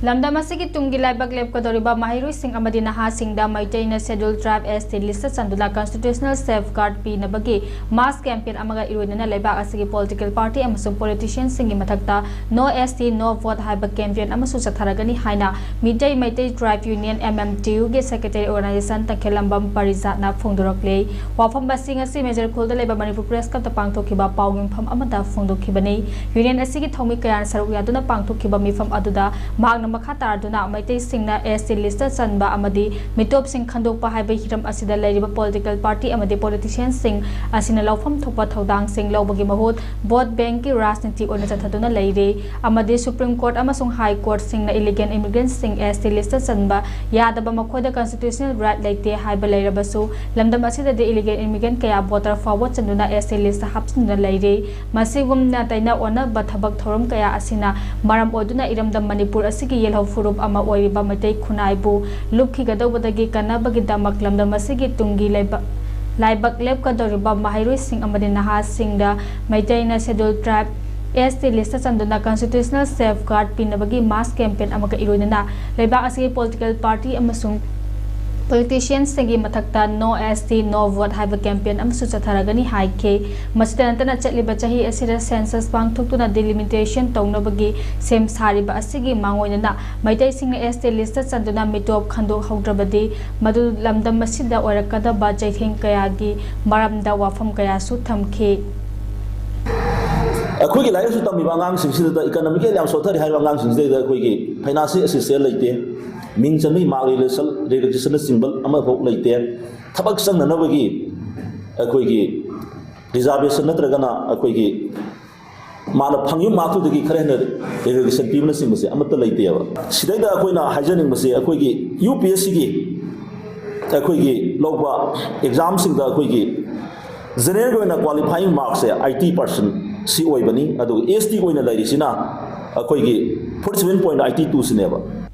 Lamdam asigi tunggi laibak lepkadoriba mahirui amadi nahasingda maitayna scheduled tribe ST lista sandula constitutional safeguard pinabagi mass campaign amaga iruinana laibak asigi political party amasung politicians singi mathakta no ST no vote haiba campaign amasu chattharagani haina maitai tribe union MMTU ge secretary organization takhelambam parizatna phongdorokle wafam basing asi major khulda leba Manipur press club ta pangthokiba pawing pham amada phongdokhibani union asigi thomi kayan saruk yaduna pangthokiba mifam aduda makha tarduna maitai singna ST list sanba amadi mitop sing khandokpa haiba hiram asida leiriba political party amadi politicians sing asina lawfam thopa thodang sing lawbagi mahut vote bank ki rajniti ona chathaduna leire amadi supreme court amasung high court singna illegal immigrants sing ST list sanba yadaba makhoida constitutional right leite haiba leirabasu lamdam asida de illegal immigrant kaya voter forward chanduna ST list hapsina leire masigumna taina ona bathabak thorum kaya asina maram oduna iramdam Manipur asigi yelho furup ama oiriba matai khunaibu lupki gadobadagi kanabagi damak lamdam asigi tungi laibak lepkadoriba mahirui sing amadi naha singda maitaina scheduled tribe ST list sanduna constitutional safeguard pinabagi mass campaign amaga iroinana laibak asigi political party amasung politicians singi mathakta no ST no vote haiba campaign amasu chatharagani haike masdanantana chatliba chahi asira census pangthoktuna delimitation tongnabagi sem sariba asigi mangoinana maitai singna ST list chanduna mitop khando haudrabadi madu lamdam masida orakada ba chaitheng kayagi maramda wafam kaya su thamkhe अखोई life से तमी बांगांग सिंसिदा economically याम सोथरी high बांगांग सिंसिदा अखोई की financial assistance लेते Ming चंदी mark registration symbol अमा भोक लेते थबक संगनबगी अखोई की रिजर्वेशन नत्रगना अखोई की माना फंगयु माथुदगी खरेन रेजिस्ट्रेशन पीबन सिंबसे अमत लेते सिदैदा अखोइना हाइजनिंग बसे अखोई की UPSC की अखोई की लोबा एग्जाम सिंदा अखोई की जनरल गोइना क्वालिफाइंग मार्क्स से 80% सी ओइबनी अदु ST गोइना लाइरिसिना अखोई की 47.82 सिनेबा